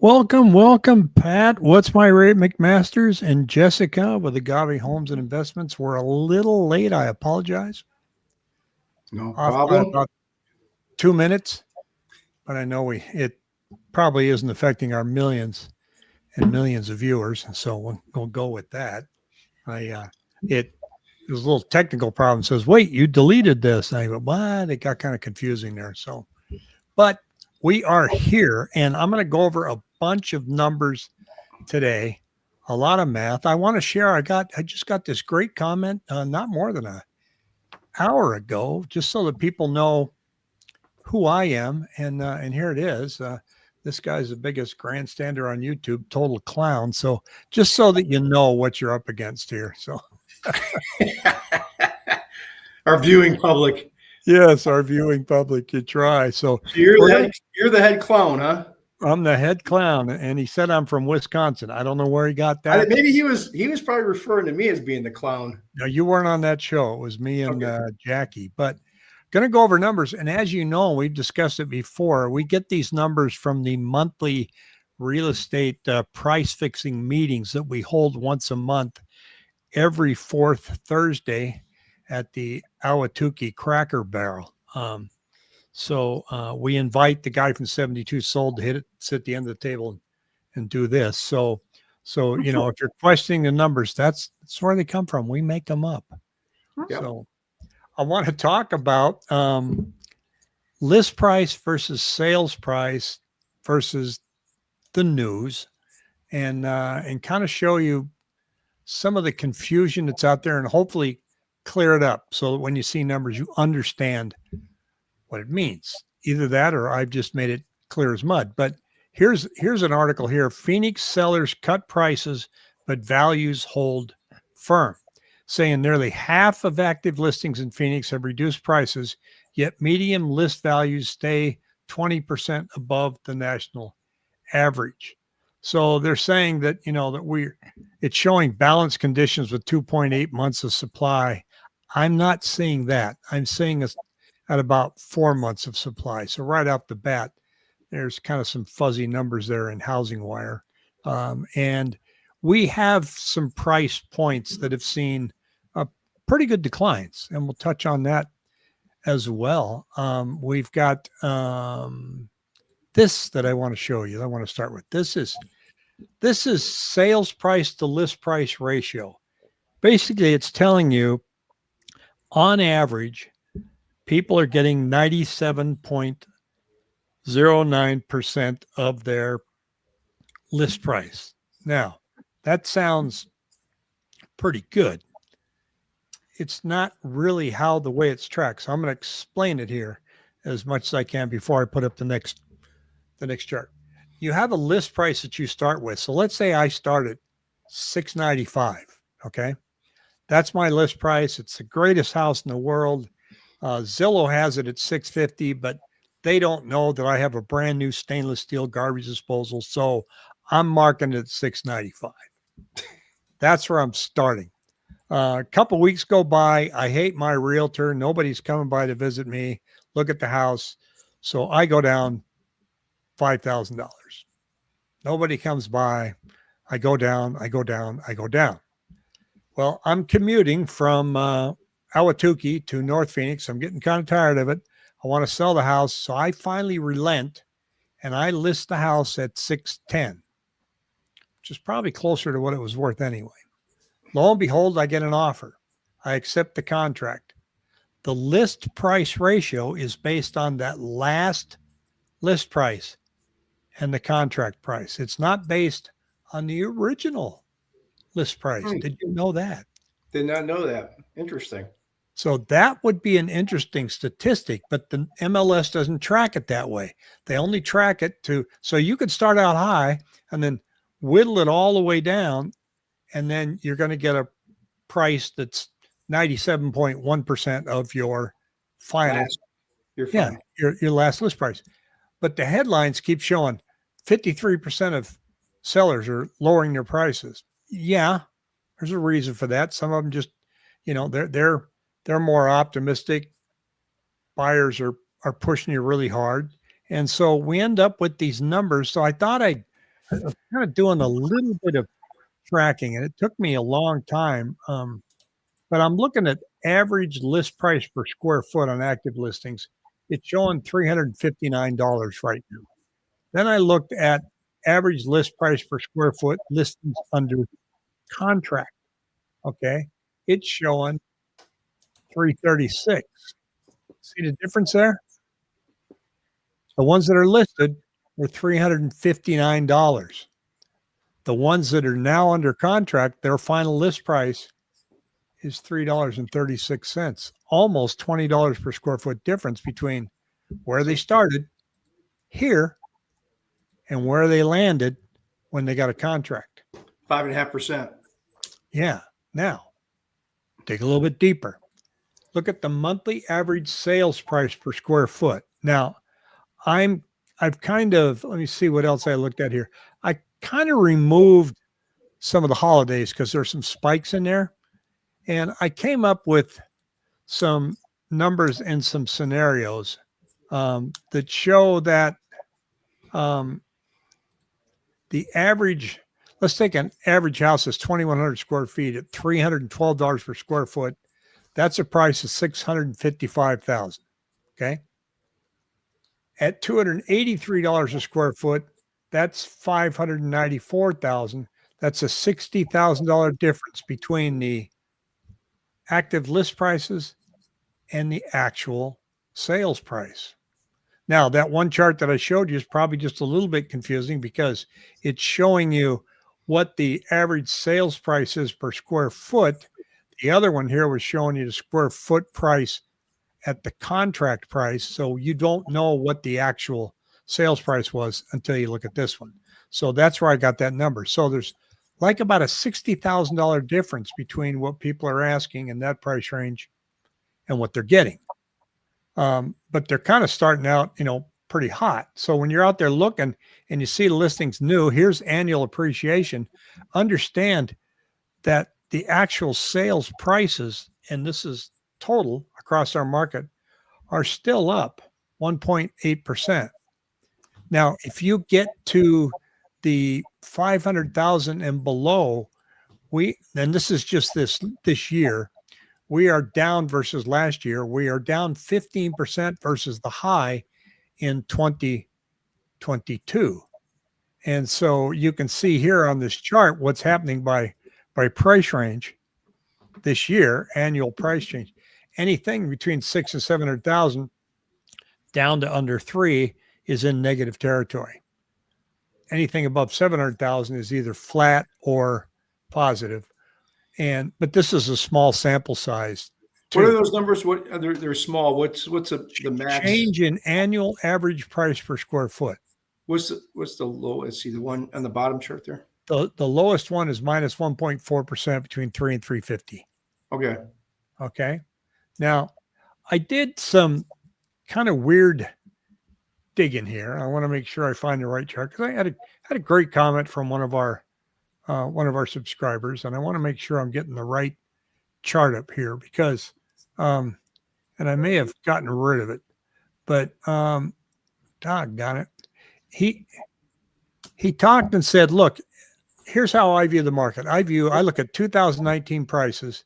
Welcome, Pat. What's my rate, McMasters and Jessica with the Godly Homes and Investments. We're a little late. I apologize. No Off by problem. about 2 minutes, but I know it probably isn't affecting our millions and millions of viewers, so we'll go with that. It was a little technical problem. It says, wait, you deleted this. And I go, what? It got kind of confusing there. So, but we are here, and I'm going to go over a bunch of numbers today, a lot of math. I want to share. I just got this great comment not more than an hour ago, just so that people know who I am. And here it is. This guy's the biggest grandstander on YouTube, total clown. So just so that you know what you're up against here. So Our viewing public. yes, our viewing public, you try. So You're the head clown, huh? I'm the head clown, and he said I'm from Wisconsin. I don't know where he got that. Maybe he was probably referring to me as being the clown. No, you weren't on that show. It was me and Jackie. But going to go over numbers. And as you know, we've discussed it before. We get these numbers from the monthly real estate price fixing meetings that we hold once a month, every fourth Thursday at the Ahwatukee Cracker Barrel. So we invite the guy from 72 Sold to sit at the end of the table and do this. So you know, if you're questioning the numbers, that's where they come from. We make them up. Yep. So I want to talk about list price versus sales price versus the news, and kind of show you some of the confusion that's out there, and hopefully clear it up so that when you see numbers, you understand what it means. Either that, or I've just made it clear as mud. But here's an article here. Phoenix sellers cut prices, but values hold firm, saying nearly half of active listings in Phoenix have reduced prices, yet median list values stay 20% above the national average. So they're saying that, you know, that it's showing balanced conditions with 2.8 months of supply. I'm not seeing that. I'm seeing us at about 4 months of supply. So right off the bat, there's kind of some fuzzy numbers there in Housing Wire. And we have some price points that have seen pretty good declines, and we'll touch on that as well. We've got this that I want to show you. I want to start with. This is sales price to list price ratio. Basically, it's telling you on average, people are getting 97.09% of their list price. Now, that sounds pretty good. It's not really how the way it's tracked. So I'm going to explain it here as much as I can before I put up the next chart. You have a list price that you start with. So let's say I start at $695. Okay. That's my list price. It's the greatest house in the world. Zillow has it at $650, but they don't know that I have a brand new stainless steel garbage disposal. So I'm marking it at $695. That's where I'm starting. A couple weeks go by. I hate my realtor. Nobody's coming by to visit me, look at the house. So I go down $5,000. Nobody comes by. I go down. Well, I'm commuting from Ahwatukee to North Phoenix. I'm getting kind of tired of it. I want to sell the house. So I finally relent, and I list the house at $610, which is probably closer to what it was worth anyway. Lo and behold, I get an offer. I accept the contract. The list price ratio is based on that last list price and the contract price. It's not based on the original list price. Did you know that? Did not know that. Interesting. So that would be an interesting statistic, but the MLS doesn't track it that way. They only track it so you could start out high and then whittle it all the way down, and then you're going to get a price that's 97.1% of your final. Your last list price. But the headlines keep showing 53% of sellers are lowering their prices. Yeah, there's a reason for that. Some of them just, you know, they're more optimistic. Buyers are pushing you really hard. And so we end up with these numbers. So I thought I'd I was kind of doing a little bit of tracking, and it took me a long time. But I'm looking at average list price per square foot on active listings. It's showing $359 right now. Then I looked at average list price per square foot listings under contract. Okay. It's showing 336. See the difference there? The ones that are listed were $359. The ones that are now under contract, their final list price is $3.36, almost $20 per square foot difference between where they started here and where they landed when they got a contract. 5.5%. Yeah. Now, dig a little bit deeper. Look at the monthly average sales price per square foot. Now, I've kind of, let me see what else I looked at here. I kind of removed some of the holidays because there's some spikes in there. And I came up with some numbers and some scenarios that show that the average, let's take an average house that's 2,100 square feet at $312 per square foot. That's a price of $655,000. Okay. At $283 a square foot, that's $594,000. That's a $60,000 difference between the active list prices and the actual sales price. Now, that one chart that I showed you is probably just a little bit confusing because it's showing you what the average sales price is per square foot. The other one here was showing you the square foot price at the contract price. So you don't know what the actual sales price was until you look at this one. So that's where I got that number. So there's like about a $60,000 difference between what people are asking in that price range and what they're getting. But they're kind of starting out, pretty hot. So when you're out there looking and you see the listings new, here's annual appreciation. Understand that the actual sales prices, and this is total across our market, are still up 1.8%. Now, if you get to the 500,000 and below, then this is just this year, we are down versus last year. We are down 15% versus the high in 2022. And so you can see here on this chart what's happening by price range this year, annual price change. Anything between 6 and 700,000 down to under 3 is in negative territory. Anything above 700,000 is either flat or positive. But this is a small sample size. What are those numbers? What they're small. What's the max change in annual average price per square foot? What's the lowest? See the one on the bottom chart there. The lowest one is minus 1.4% between 3 and 350. Okay. Okay. Now, I did some kind of weird digging here. I want to make sure I find the right chart because I had a great comment from one of our subscribers, and I want to make sure I'm getting the right chart up here because, and I may have gotten rid of it, but doggone it, he talked and said, "Look, here's how I view the market. I look at 2019 prices,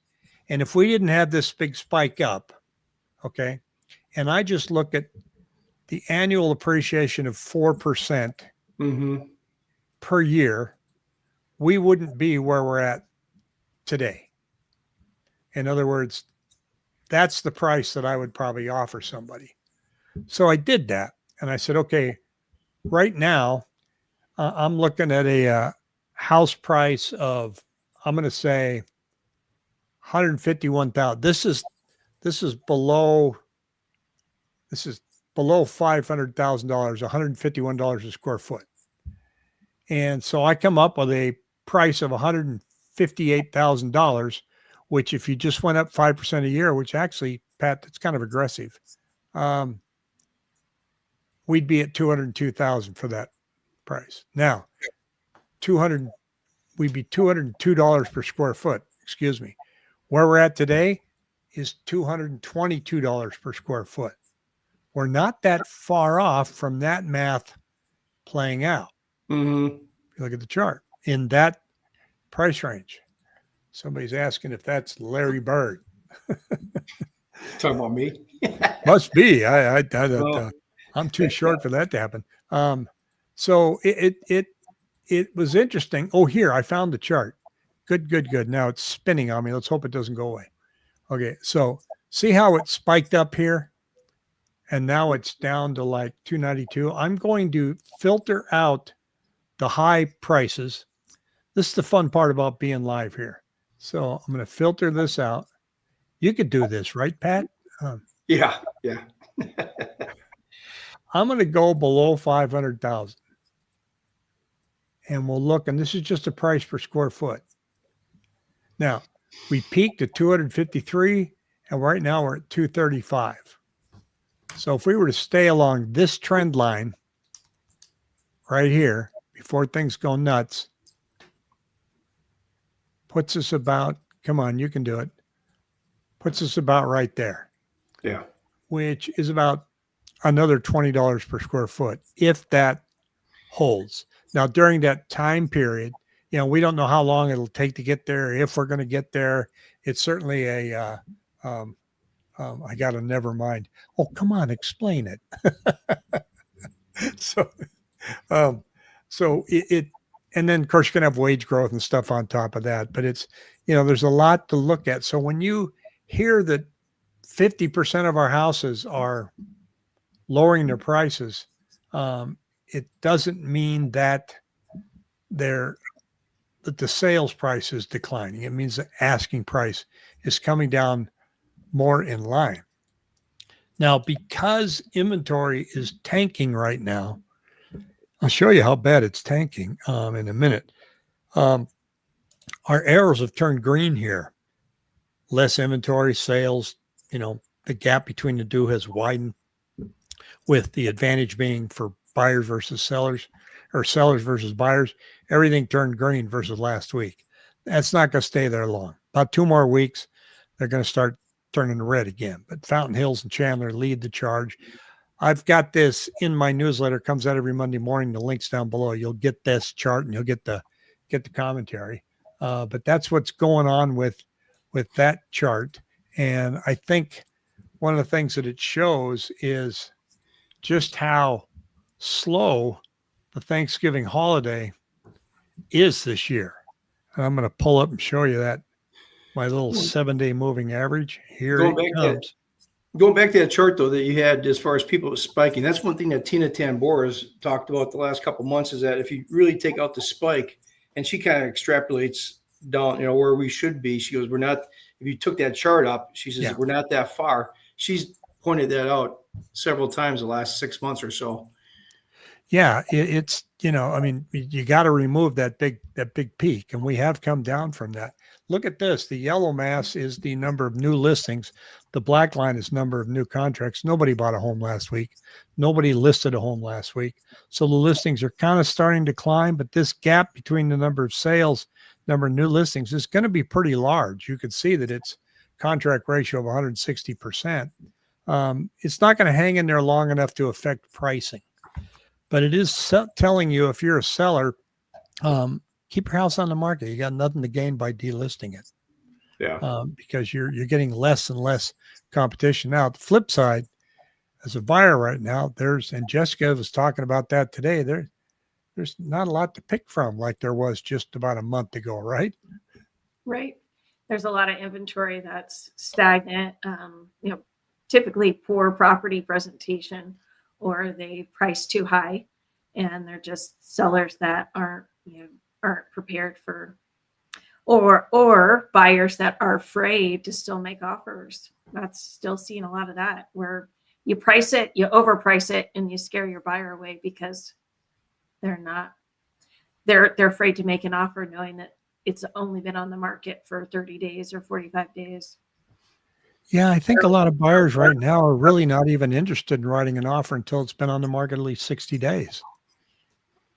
and if we didn't have this big spike up, okay, and I just look at the annual appreciation of 4% per year, we wouldn't be where we're at today. In other words, that's the price that I would probably offer somebody." So I did that. And I said, okay, right now, I'm looking at a house price of, I'm going to say 151,000. This is below $500,000, $151 a square foot. And so I come up with a price of $158,000, which if you just went up 5% a year, which actually, Pat, that's kind of aggressive. We'd be at 202,000 for that price. Now, we'd be $202 per square foot. Excuse me. Where we're at today is $222 per square foot. We're not that far off from that math playing out. You look at the chart in that price range. Somebody's asking if that's Larry Bird. Talking about me? Must be. Well, I'm too short for that to happen. So it was interesting. Oh, here I found the chart. Good. Now it's spinning on me. Let's hope it doesn't go away. Okay, so see how it spiked up here, and now it's down to like 292. I'm going to filter out the high prices. This is the fun part about being live here. So I'm going to filter this out. You could do this, right, Pat? yeah. I'm going to go below 500,000, and we'll look. And this is just a price per square foot. Now we peaked at 253, and right now we're at 235. So if we were to stay along this trend line right here before things go nuts, puts us about, come on, you can do it, puts us about right there. Yeah. Which is about another $20 per square foot if that holds. Now, during that time period, we don't know how long it'll take to get there, if we're going to get there. It's certainly I got to never mind. Oh, come on, explain it. So it, and then of course you're going to have wage growth and stuff on top of that, but it's, there's a lot to look at. So when you hear that 50% of our houses are lowering their prices, it doesn't mean that that the sales price is declining. It means the asking price is coming down more in line. Now, because inventory is tanking right now, I'll show you how bad it's tanking in a minute. Our arrows have turned green here. Less inventory, sales, the gap between the two has widened, with the advantage being for buyers versus sellers, or sellers versus buyers. Everything turned green versus last week. That's not going to stay there long. About 2 more weeks, they're going to start turning red again. But Fountain Hills and Chandler lead the charge. I've got this in my newsletter, comes out every Monday morning. The link's down below. You'll get this chart and you'll get the commentary. But that's what's going on with that chart. And I think one of the things that it shows is just how slow the Thanksgiving holiday is this year. And I'm going to pull up and show you that, my little 7-day moving average. Here Going it comes. Going back to that chart, though, that you had as far as people spiking, that's one thing that Tina Tambor has talked about the last couple of months, is that if you really take out the spike, and she kind of extrapolates down, where we should be. She goes, we're not, if you took that chart up, she says, we're not that far. She's pointed that out several times the last 6 months or so. Yeah, it's, you got to remove that big peak, and we have come down from that. Look at this. The yellow mass is the number of new listings. The black line is number of new contracts. Nobody bought a home last week. Nobody listed a home last week. So the listings are kind of starting to climb, but this gap between the number of sales, number of new listings is going to be pretty large. You could see that it's contract ratio of 160%. It's not going to hang in there long enough to affect pricing. But it is telling you, if you're a seller, keep your house on the market. You got nothing to gain by delisting it. Yeah. Because you're getting less and less competition. Now, the flip side, as a buyer right now, and Jessica was talking about that today, there's not a lot to pick from like there was just about a month ago, right? Right. There's a lot of inventory that's stagnant, typically poor property presentation, or they price too high, and they're just sellers that aren't prepared for, or buyers that are afraid to still make offers. That's still seeing a lot of that, where you price it, you overprice it, and you scare your buyer away because they're afraid to make an offer, knowing that it's only been on the market for 30 days or 45 days. Yeah, I think a lot of buyers right now are really not even interested in writing an offer until it's been on the market at least 60 days.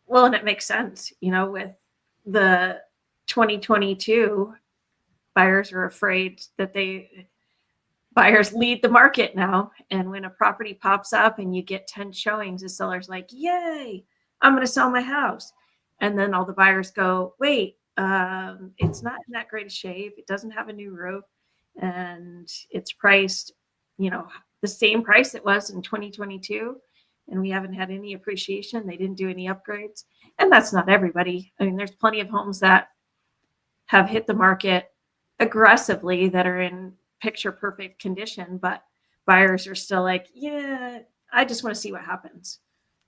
Well, and it makes sense, with the 2022, buyers are afraid that buyers lead the market now. And when a property pops up and you get 10 showings, the seller's like, yay, I'm going to sell my house. And then all the buyers go, wait, it's not in that great a shape. It doesn't have a new roof, and it's priced, the same price it was in 2022. And we haven't had any appreciation. They didn't do any upgrades. And that's not everybody. I mean, there's plenty of homes that have hit the market aggressively that are in picture perfect condition, but buyers are still like, yeah, I just want to see what happens.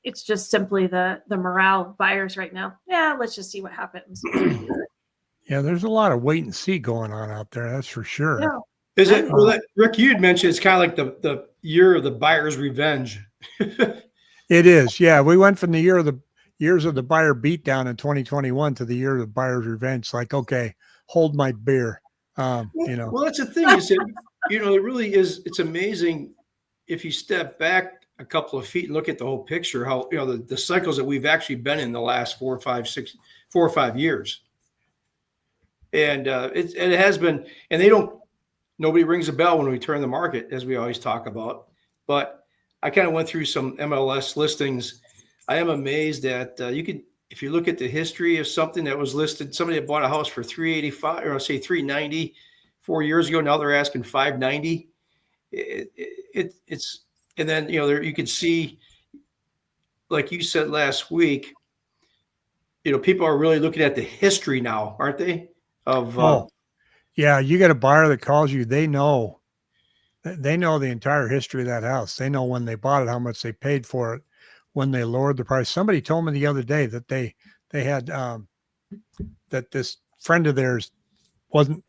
It's just simply the morale of buyers right now. Yeah, let's just see what happens. Yeah, there's a lot of wait and see going on out there. That's for sure. Yeah. Is it, well, Rick, you'd mentioned it's kind of like the year of the buyer's revenge. It is. Yeah. We went from the years of the buyer beatdown in 2021 to the year of the buyer's revenge. Like, okay, hold my beer. Well, that's the thing is that, it really is. It's amazing if you step back a couple of feet and look at the whole picture, how, the cycles that we've actually been in the last 4 or 5 years. And it has been, and nobody rings a bell when we turn the market, as we always talk about. But I kind of went through some MLS listings. I am amazed that if you look at the history of something that was listed, somebody that bought a house for $385, or say $390 4 years ago, now they're asking $590. It's, and then, you can see, like you said last week, people are really looking at the history now, aren't they? Yeah, you get a buyer that calls you, they know the entire history of that house. They know when they bought it, how much they paid for it, when they lowered the price. Somebody told me the other day that they had that this friend of theirs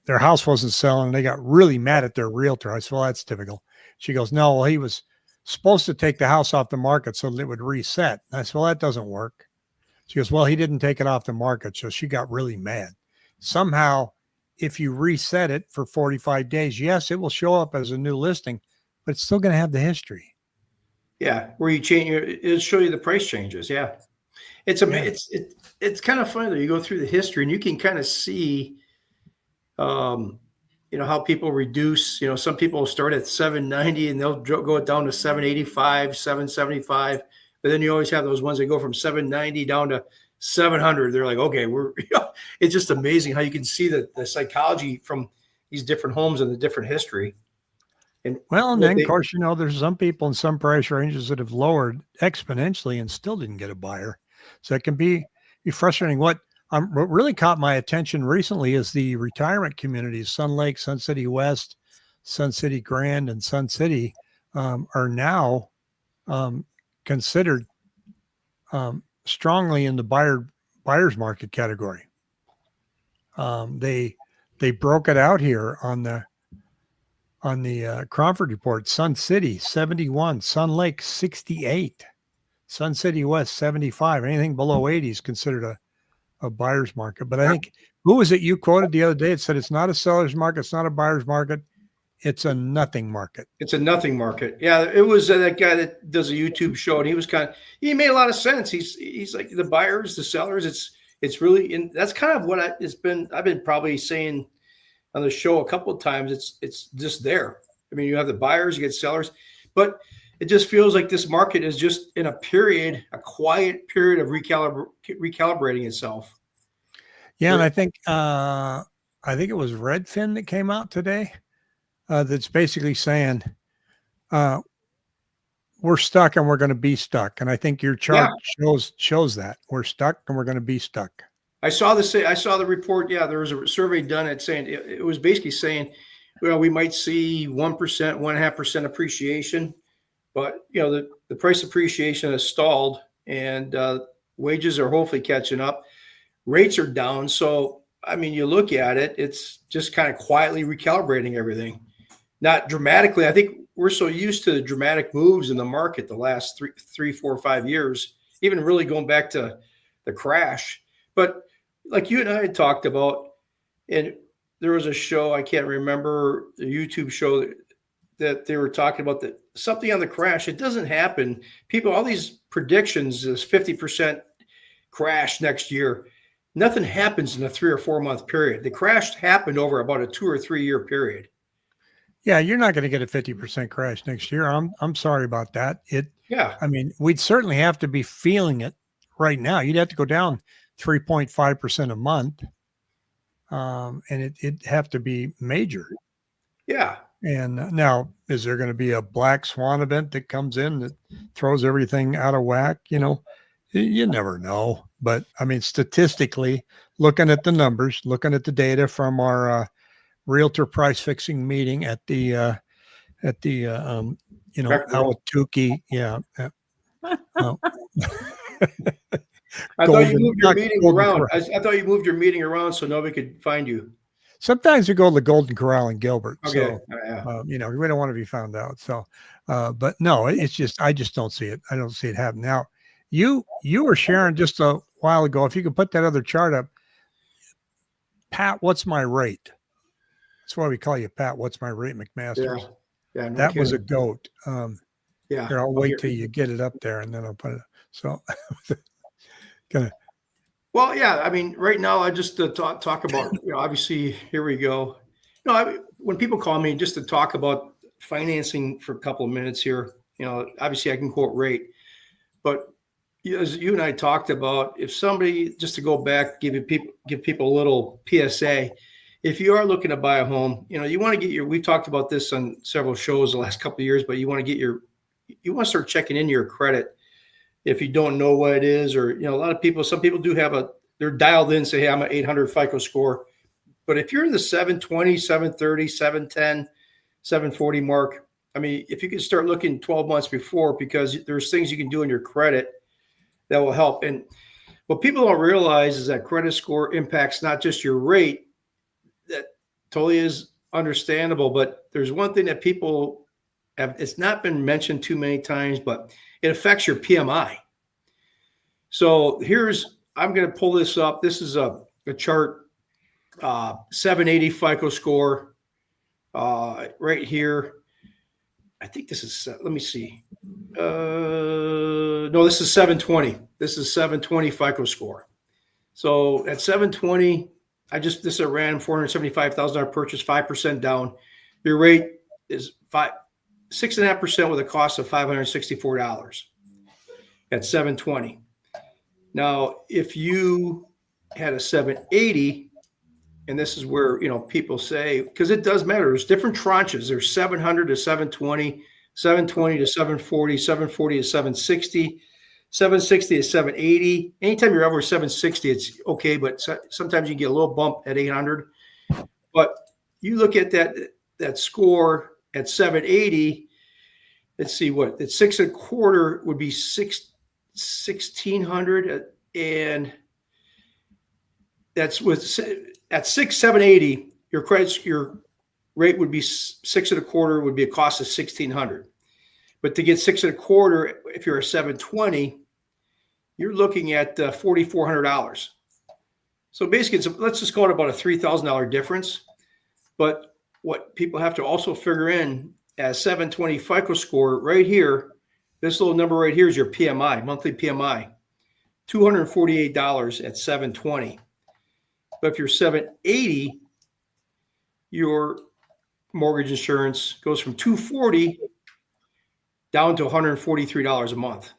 their house wasn't selling, and they got really mad at their realtor. I said, well, that's typical. She goes, no, well, he was supposed to take the house off the market so that it would reset. I said, well, that doesn't work. She goes, well, he didn't take it off the market. So she got really mad. Somehow, if you reset it for 45 days, yes, it will show up as a new listing, but it's still going to have the history. Yeah, where you change it'll show you the price changes. Yeah, it's kind of funny though. You go through the history and you can kind of see, how people reduce. Some people start at 790 and they'll go down to 785, 775, but then you always have those ones that go from 790 down to 700. They're like, okay, it's just amazing how you can see the psychology from these different homes and the different history. And then, of course, there's some people in some price ranges that have lowered exponentially and still didn't get a buyer. So it can be frustrating. What really caught my attention recently is the retirement communities, Sun Lake, Sun City West, Sun City Grand, and Sun City are now considered strongly in the buyer's market category. They broke it out here on the Cromford report. Sun City 71, Sun Lake 68, Sun City West 75. Anything below 80 is considered a buyer's market. But I think, who was it you quoted the other day? It said it's not a seller's market, it's not a buyer's market, it's a nothing market. It's a nothing market. Yeah, it was that guy that does a YouTube show, and he made a lot of sense. He's like, the buyers, the sellers, it's really, and that's kind of what I've been probably saying on the show a couple of times. It's just there. I mean, you have the buyers, you get sellers, but it just feels like this market is just in a quiet period of recalibrating itself. Yeah, and I think it was Redfin that came out today that's basically saying we're stuck and we're going to be stuck. And I think your chart shows that we're stuck and we're going to be stuck. I saw the report. Yeah, there was a survey done at saying it was basically saying, we might see 1%, 1.5% appreciation, but the price appreciation has stalled, and wages are hopefully catching up. Rates are down. So, I mean, you look at it, it's just kind of quietly recalibrating everything. Not dramatically. I think we're so used to the dramatic moves in the market the last 3, 4, 5 years, even really going back to the crash. But like you and I had talked about, and there was a show, I can't remember, the YouTube show that they were talking about, that something on the crash. It doesn't happen. People, all these predictions, this 50% crash next year, nothing happens in a 3 or 4 month period. The crash happened over about a 2 or 3 year period. Yeah, you're not going to get a 50% crash next year. I'm sorry about that. Yeah. I mean, we'd certainly have to be feeling it right now. You'd have to go down 3.5% a month. And it'd have to be major. Yeah. And now, is there going to be a black swan event that comes in that throws everything out of whack? You never know. But I mean, statistically, looking at the numbers, looking at the data from our realtor price fixing meeting at the Ahwatukee, yeah. Oh. I thought you Golden- moved your not meeting Golden around. Corral. I thought you moved your meeting around so nobody could find you. Sometimes we go to the Golden Corral in Gilbert. Okay. So, Yeah. we don't want to be found out. So, but no, it's just, I just don't see it. I don't see it happen. Now, you were sharing just a while ago, if you could put that other chart up, Pat, what's my rate? That's why we call you Pat. What's my rate, McMasters? Yeah. No That was a kidding. goat. Yeah. Here, I'll Oh, wait here. till you get it up there and then I'll put it. So, gonna, Well, yeah. I mean, right now, I just talk about, obviously, here we go. When people call me just to talk about financing for a couple of minutes here, obviously I can quote rate, but as you and I talked about, if somebody, just to go back, give people a little PSA, if you are looking to buy a home, you want to get we've talked about this on several shows the last couple of years, but you want to start checking in your credit. If you don't know what it is, or, a lot of people, some people do have they're dialed in, say, hey, I'm an 800 FICO score. But if you're in the 720, 730, 710, 740 mark, I mean, if you can start looking 12 months before, because there's things you can do in your credit that will help. And what people don't realize is that credit score impacts not just your rate. That totally is understandable. But there's one thing that people have, it's not been mentioned too many times, but it affects your PMI. So I'm going to pull this up. This is a chart. 780 FICO score right here. I think this is, let me see. No, this is 720. This is 720 FICO score. So at 720, this is a random $475,000 purchase, 5% down. Your rate is 6.5% with a cost of $564 at 720. Now, if you had a 780, and this is where, people say, because it does matter. There's different tranches. There's 700 to 720, 720 to 740, 740 to 760, 760 to 780. Anytime you're over 760, it's okay. But sometimes you get a little bump at 800. But you look at that score at 780. Let's see what it's 6.25 would be 1600, and that's with. At 780, your rate would be 6.25, would be a cost of $1,600. But to get 6.25, if you're a 720, you're looking at $4,400. So basically, let's just call it about a $3,000 difference. But what people have to also figure in, as 720 FICO score right here, this little number right here is your PMI, monthly PMI, $248 at 720. But if you're 780, your mortgage insurance goes from $240 down to $143 a month.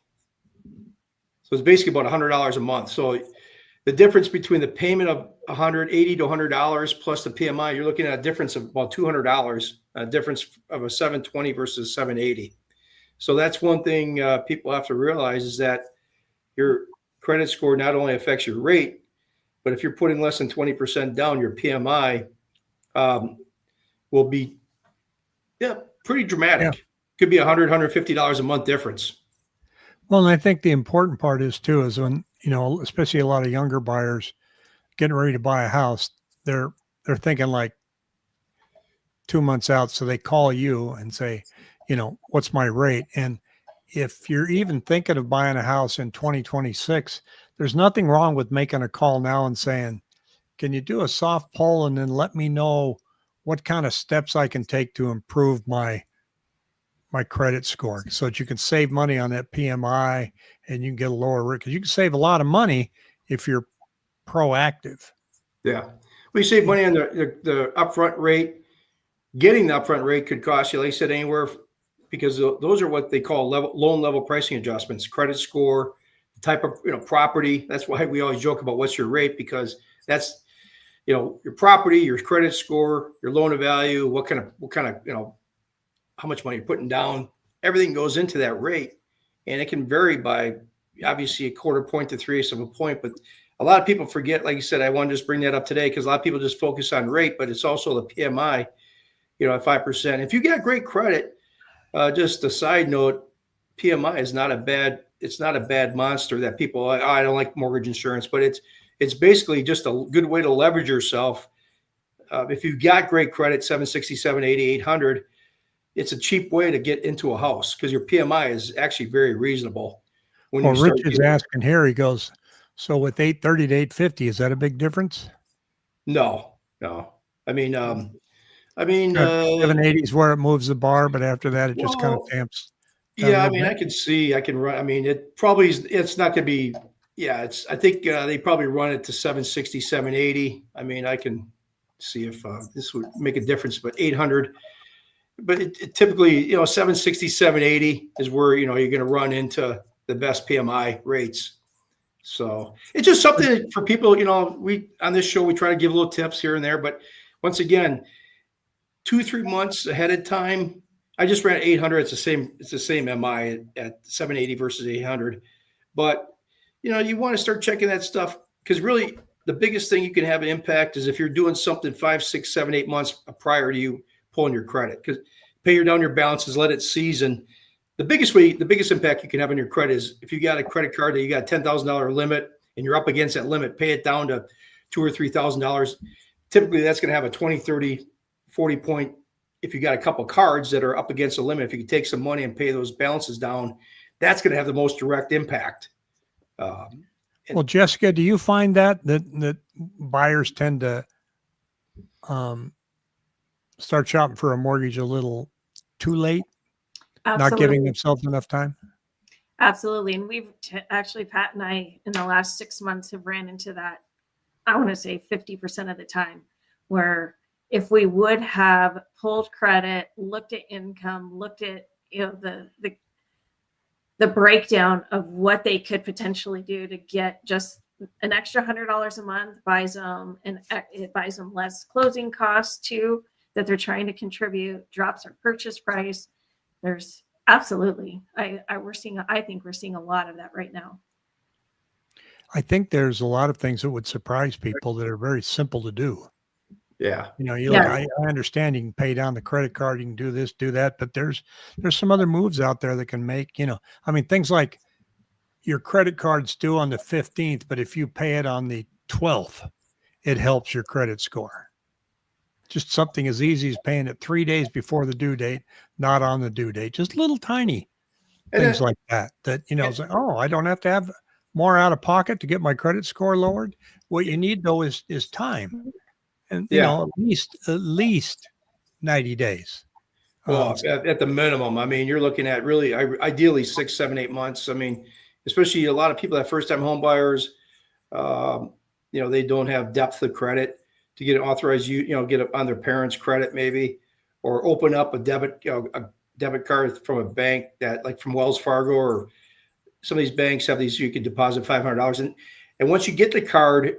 So it's basically about $100 a month. So the difference between the payment of $180 to $100 plus the PMI, you're looking at a difference of about $200, a difference of a 720 versus 780. So that's one thing people have to realize, is that your credit score not only affects your rate, but if you're putting less than 20% down, your PMI will be pretty dramatic. Yeah. Could be $100, $150 a month difference. well, and I think the important part is when, especially a lot of younger buyers getting ready to buy a house, they're thinking like 2 months out. So they call you and say, what's my rate? And if you're even thinking of buying a house in 2026, there's nothing wrong with making a call now and saying, can you do a soft poll and then let me know what kind of steps I can take to improve my credit score, so that you can save money on that PMI and you can get a lower rate, because you can save a lot of money if you're proactive. Yeah. We save money on the upfront rate. Getting the upfront rate could cost you, like I said, anywhere, because those are what they call loan level pricing adjustments, credit score, type of property. That's why we always joke about what's your rate, because that's your property, your credit score, your loan to value, what kind of how much money you're putting down. Everything goes into that rate, and it can vary by obviously a quarter point to 3/8 of a point. But a lot of people forget, like you said, I want to just bring that up today because a lot of people just focus on rate, but it's also the PMI, at 5%. If you got great credit, just a side note, PMI is not a bad monster that people, I don't like mortgage insurance, but it's basically just a good way to leverage yourself. If you've got great credit, 760, 780, 800, it's a cheap way to get into a house because your PMI is actually very reasonable. Well, Rich is asking here, he goes, so with 830 to 850, is that a big difference? No. I mean, 780 is where it moves the bar, but after that, it just kind of tamps. Yeah, I mean, I can run. I mean, it's not going to be. Yeah, I think they probably run it to 760, 780. I mean, I can see if this would make a difference, but 800. But it typically, 760, 780 is where you're going to run into the best PMI rates. So it's just something for people. We on this show we try to give little tips here and there, but once again, 2-3 months ahead of time. I just ran 800. It's the same MI at 780 versus 800. But, you want to start checking that stuff because really the biggest thing you can have an impact is if you're doing something 5, 6, 7, 8 months prior to you pulling your credit, because pay down your balances, let it season. The biggest impact you can have on your credit is if you got a credit card that you got $10,000 limit and you're up against that limit, pay it down to $2,000 or $3,000. Typically that's going to have a 20, 30, 40 point. If you got a couple cards that are up against the limit, if you can take some money and pay those balances down, that's going to have the most direct impact. Well, Jessica, do you find that buyers tend to start shopping for a mortgage a little too late, Absolutely. not giving themselves enough time? Absolutely. And we've actually, Pat and I, in the last 6 months have ran into that, I want to say 50% of the time, where if we would have pulled credit, looked at income, looked at the breakdown of what they could potentially do to get just an extra $100 a month, buys them, and it buys them less closing costs too that they're trying to contribute, drops our purchase price. There's absolutely, I think we're seeing a lot of that right now. I think there's a lot of things that would surprise people that are very simple to do. Yeah. I understand you can pay down the credit card, you can do this, do that, but there's some other moves out there that can make, things like your credit card's due on the 15th, but if you pay it on the 12th, it helps your credit score. Just something as easy as paying it 3 days before the due date, not on the due date, just little tiny things like that, it's like, oh, I don't have to have more out of pocket to get my credit score lowered. What you need though is time. And at least 90 days. Well, at the minimum, I mean, you're looking at really ideally 6, 7, 8 months. I mean, especially a lot of people that first time home buyers, they don't have depth of credit to get authorized, get it on their parents' credit maybe, or open up a debit card from a bank that like from Wells Fargo, or some of these banks have these, you can deposit $500. And once you get the card,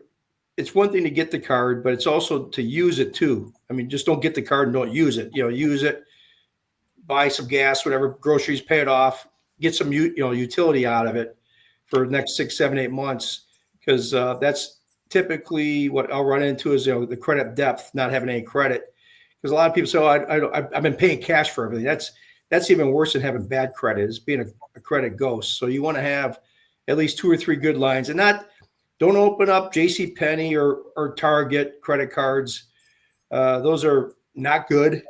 it's one thing to get the card, but it's also to use it too. I mean, just don't get the card and don't use it. Use it, buy some gas, whatever, groceries, pay it off, get some utility out of it for the next 6, 7, 8 months, because that's typically what I'll run into is the credit depth, not having any credit. Because a lot of people say, I've been paying cash for everything. That's even worse than having bad credit, is being a credit ghost. So you want to have at least 2 or 3 good lines, and don't open up JCPenney or Target credit cards. Those are not good.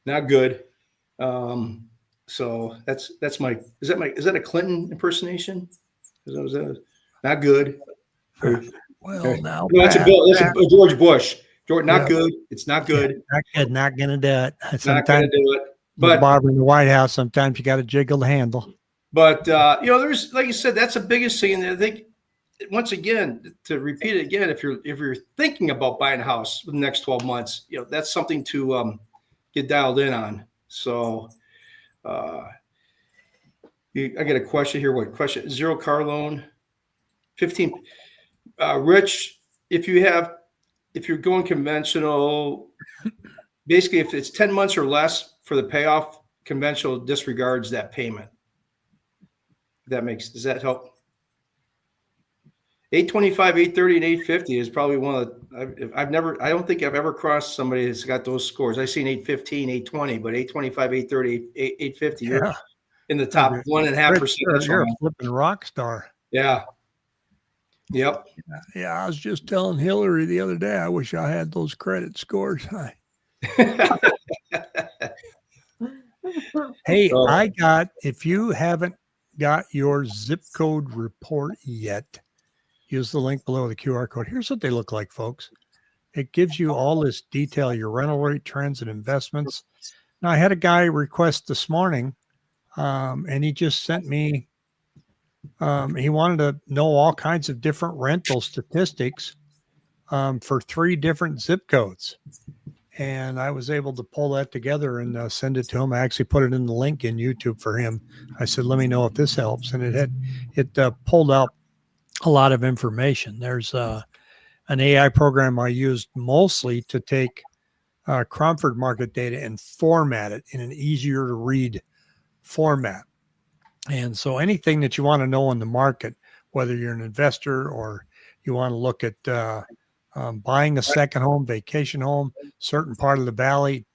Not good. So is that a Clinton impersonation? Is that not good? Well, now No, that's a George Bush. Not good. It's not good. Not good. Not going to do it. Not going to do it. But Barbara in the White House, sometimes you got to jiggle the handle. But, there's, like you said, that's the biggest thing. And I think, once again, to repeat it again, if you're thinking about buying a house in the next 12 months, that's something to get dialed in on. So, I got a question here. What question? Zero car loan, 15. Rich, if you're going conventional, basically if it's 10 months or less for the payoff, conventional disregards that payment. Does that help? 825, 830, and 850 is probably one of the, I don't think I've ever crossed somebody that's got those scores. I've seen 815, 820, but 825, 830, 850, Yeah. you're in the top Okay. 1.5%. You're a flipping rock star. Yeah. Yep. Yeah, I was just telling Hillary the other day, I wish I had those credit scores. Hey, if you haven't got your zip code report yet, use the link below the QR code. Here's what they look like, folks. It gives you all this detail, your rental rate trends and investments. Now, I had a guy request this morning, and he just sent me, he wanted to know all kinds of different rental statistics for 3 different zip codes. And I was able to pull that together and send it to him. I actually put it in the link in YouTube for him. I said, let me know if this helps. And it pulled out a lot of information. There's an AI program I used mostly to take Cromford market data and format it in an easier to read format. And so anything that you want to know in the market, whether you're an investor or you want to look at buying a second home, vacation home, certain part of the valley,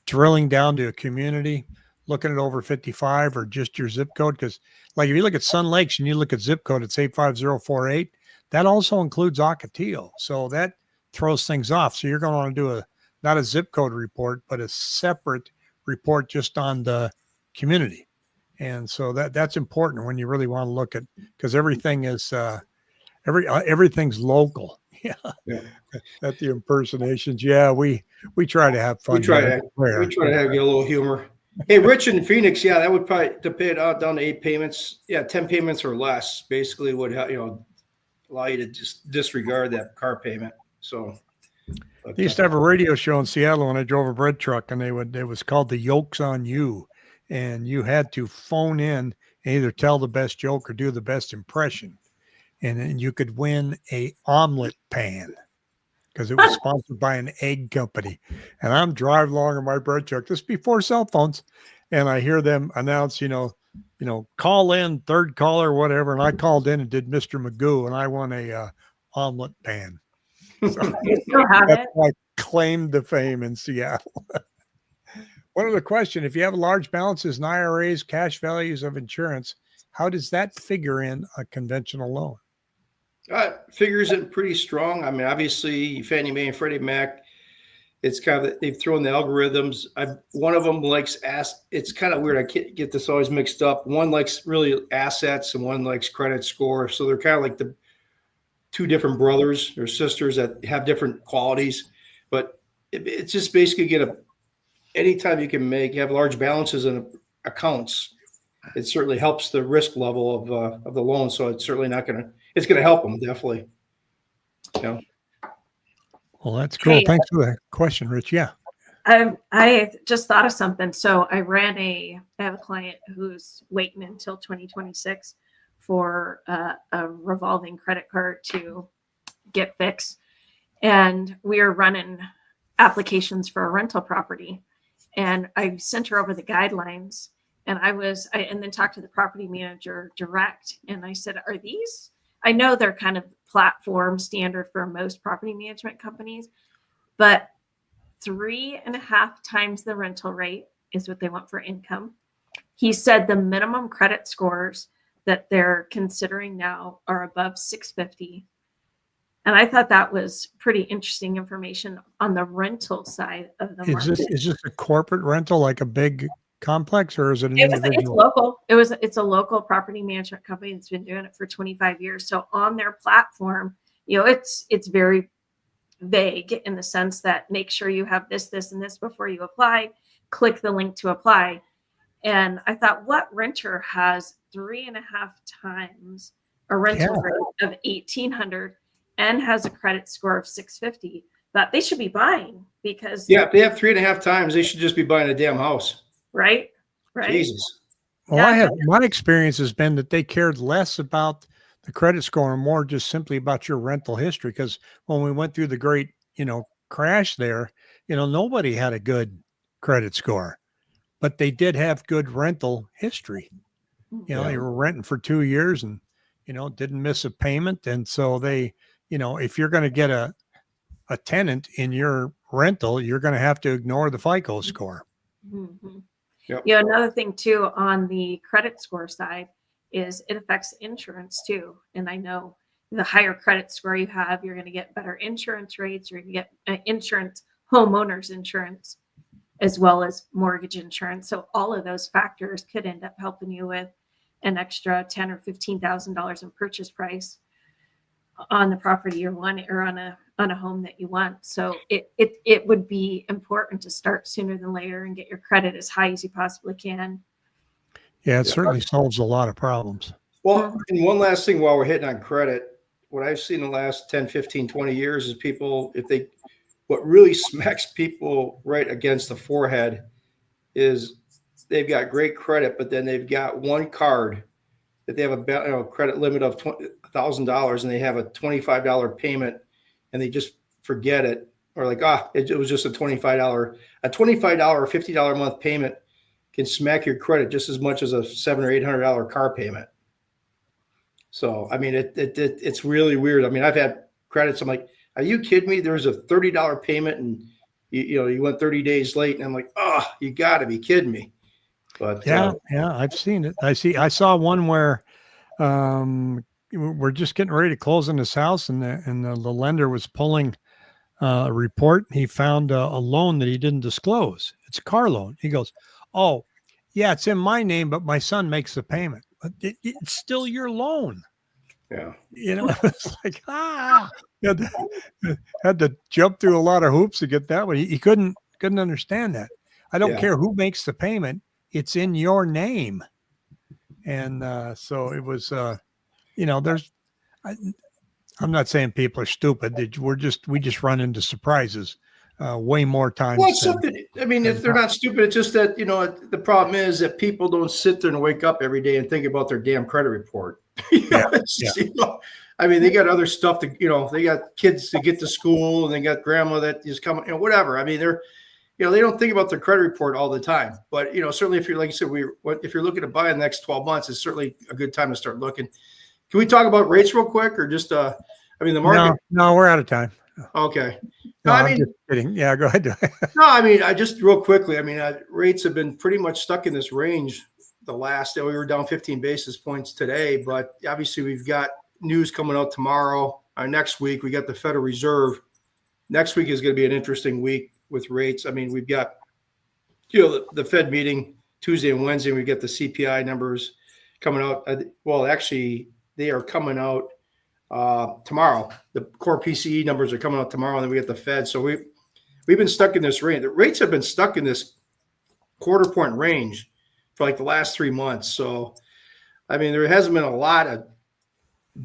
drilling down to a community, looking at over 55 or just your zip code. Because like if you look at Sun Lakes and you look at zip code, it's 85048. That also includes Ocotillo. So that throws things off. So you're going to want to do not a zip code report, but a separate report just on the community. And so that's important when you really want to look at, because everything is everything's local. Yeah. At the impersonations. Yeah, we try to have fun. We try to have a little humor. Hey, Rich in Phoenix, yeah, that would probably to pay it out down to 8 payments. Yeah, 10 payments or less basically would allow you to just disregard that car payment. So they used to have a radio show in Seattle when I drove a bread truck, and it was called The Yolks on You. And you had to phone in and either tell the best joke or do the best impression. And then you could win a omelet pan because it was sponsored by an egg company. And I'm driving along in my bread truck. This is before cell phones. And I hear them announce, call in, third caller, whatever. And I called in and did Mr. Magoo, and I won a omelet pan. So that's why I claimed the fame in Seattle. One other question: if you have large balances in IRAs, cash values of insurance, how does that figure in a conventional loan? Figures it pretty strong. I mean, obviously, Fannie Mae and Freddie Mac, it's kind of, they've thrown the algorithms. One of them likes it's kind of weird. I get this always mixed up. One likes really assets and one likes credit score. So they're kind of like the 2 different brothers or sisters that have different qualities. But it's just basically anytime you can have large balances in accounts, it certainly helps the risk level of the loan. So it's certainly it's going to help them, definitely. Yeah. Well, that's cool. Hey, thanks for the question, Rich. Yeah. I just thought of something. So I have a client who's waiting until 2026 for a revolving credit card to get fixed. And we are running applications for a rental property. And I sent her over the guidelines, and and then talked to the property manager direct. And I said, I know they're kind of platform standard for most property management companies, but 3.5 times the rental rate is what they want for income. He said the minimum credit scores that they're considering now are above 650. And I thought that was pretty interesting information on the rental side of the market. Is this a corporate rental, like a big complex, or is it an individual? It's local. It's a local property management company that's been doing it for 25 years. So on their platform, it's very vague in the sense that make sure you have this, and this before you apply. Click the link to apply. And I thought, what renter has 3.5 times a rental rate of 1,800 and has a credit score of 650? That they should be buying, because if they have 3.5 times, they should just be buying a damn house. Right. Jesus. Well, I have my experience has been that they cared less about the credit score and more just simply about your rental history. Because when we went through the great, crash there, nobody had a good credit score, but they did have good rental history. They were renting for 2 years and, didn't miss a payment. And so they, if you're going to get a tenant in your rental, you're going to have to ignore the FICO score. Mm-hmm. Yep. Another thing too on the credit score side is it affects insurance too. And I know the higher credit score you have, you're going to get better insurance rates. You're going to get insurance, homeowners insurance, as well as mortgage insurance. So all of those factors could end up helping you with an extra $10,000 or $15,000 in purchase price on the property you want or on a home that you want. So it would be important to start sooner than later and get your credit as high as you possibly can. Yeah, it certainly solves a lot of problems. Well, and one last thing while we're hitting on credit, what I've seen in the last 10, 15, 20 years is people, what really smacks people right against the forehead is they've got great credit, but then they've got one card that they have a credit limit of $1,000 and they have a $25 payment and they just forget it, or like, it was just a $25 or $50 a month payment can smack your credit just as much as a $700 or $800 car payment. So, I mean, it's really weird. I mean, I've had credits. I'm like, are you kidding me? There's a $30 payment and you went 30 days late. And I'm like, you gotta be kidding me. But yeah, I've seen it. I saw one where we're just getting ready to close on this house and the lender was pulling a report. He found a loan that he didn't disclose. It's a car loan. He goes, oh, yeah, it's in my name, but my son makes the payment. But it's still your loan. Yeah. It's like, had to jump through a lot of hoops to get that one. He couldn't understand that. I don't care who makes the payment. It's in your name. And so it was, I'm not saying people are stupid. We just run into surprises way more times. Well, it's something. I mean, if they're not stupid, it's just that the problem is that people don't sit there and wake up every day and think about their damn credit report. I mean, they got other stuff to they got kids to get to school and they got grandma that is coming, whatever. I mean, they don't think about their credit report all the time. But certainly if you're like you said, if you're looking to buy in the next 12 months, it's certainly a good time to start looking. Can we talk about rates real quick, or just the market? No, we're out of time. Okay. No, I'm just kidding. Yeah, go ahead. No, I mean, I just real quickly. I mean, rates have been pretty much stuck in this range. We were down 15 basis points today, but obviously we've got news coming out tomorrow. Next week we got the Federal Reserve. Next week is going to be an interesting week with rates. I mean, we've got the Fed meeting Tuesday and Wednesday. We get the CPI numbers coming out. Well, actually, they are coming out tomorrow. The core PCE numbers are coming out tomorrow, and then we get the Fed. So we've been stuck in this range. The rates have been stuck in this quarter point range for like the last 3 months. So, I mean, there hasn't been a lot of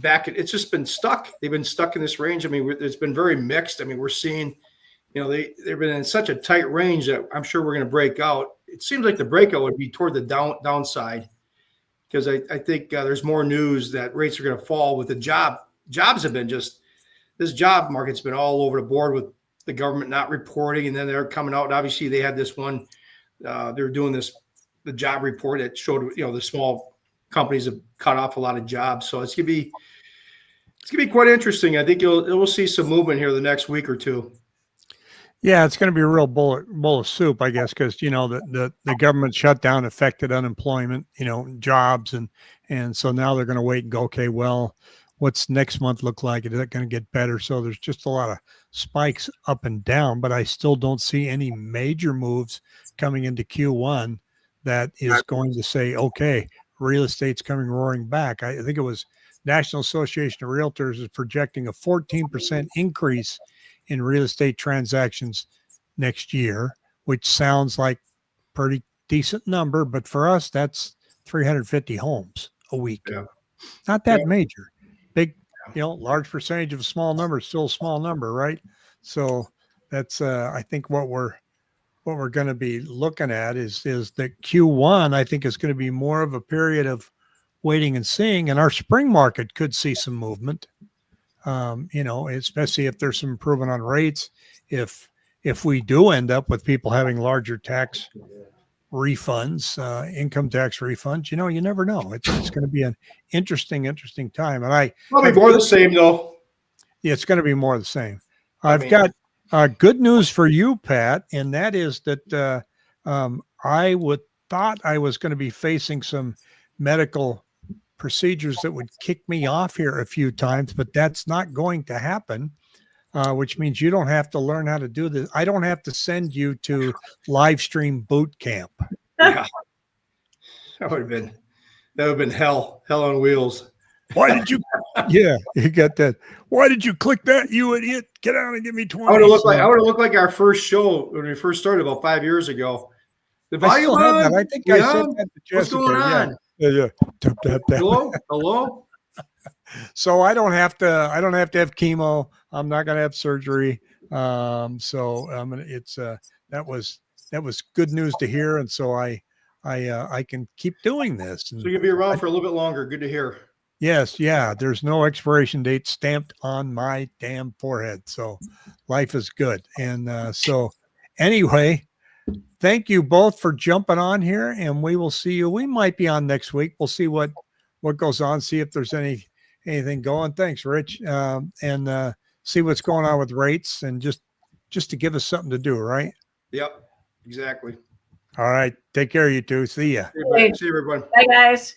it's just been stuck. They've been stuck in this range. I mean, it's been very mixed. I mean, we're seeing, they've been in such a tight range that I'm sure we're going to break out. It seems like the breakout would be toward the downside, because I think there's more news that rates are going to fall with the jobs have been this job market's been all over the board with the government not reporting. And then they're coming out. And obviously they had this one, they're doing the job report that showed, the small companies have cut off a lot of jobs. So it's going to be quite interesting. I think we'll see some movement here the next week or two. Yeah, it's going to be a real bowl of soup, I guess, because the government shutdown affected unemployment, jobs, and so now they're going to wait and go, okay, well, what's next month look like? Is it going to get better? So there's just a lot of spikes up and down, but I still don't see any major moves coming into Q1 that is going to say, okay, real estate's coming roaring back. I think it was National Association of Realtors is projecting a 14% increase in real estate transactions next year, which sounds like pretty decent number, but for us, that's 350 homes a week. Yeah. Not that major. Big, large percentage of a small number is still a small number, right? So that's, I think what we're what we're going to be looking at is that Q1, I think, is going to be more of a period of waiting and seeing, and our spring market could see some movement. You know, especially if there's some improvement on rates. If we do end up with people having larger tax refunds, income tax refunds, you know, you never know. It's going to be an interesting time. And Probably more of the same though. yeah, it's going to be more of the same. I I've mean- got good news for you, Pat, and that is that I thought I was going to be facing some medical procedures that would kick me off here a few times, but that's not going to happen, which means you don't have to learn how to do this. I don't have to send you to live stream boot camp. Yeah. That would have been hell on wheels. Why did you? Yeah, you got that. Why did you click that, you idiot? Get out and give me 20. I would have looked like our first show when we first started about 5 years ago. The I volume still have on? that. I think Yeah? I said that to Jessica. What's going on? Yeah. Tap, tap, tap. Hello? So I don't have to have chemo. I'm not going to have surgery. So that was good news to hear. And so I can keep doing this. And So you'll be around for a little bit longer. Good to hear. yes. Yeah. There's no expiration date stamped on my damn forehead. So life is good. And so anyway, thank you both for jumping on here, and we will see you. We might be on next week. We'll see what goes on, see if there's anything going. Thanks, Rich. And see what's going on with rates, and just to give us something to do, right? Yep, exactly. All right. Take care, you two. See ya. See you, everyone. Bye, guys.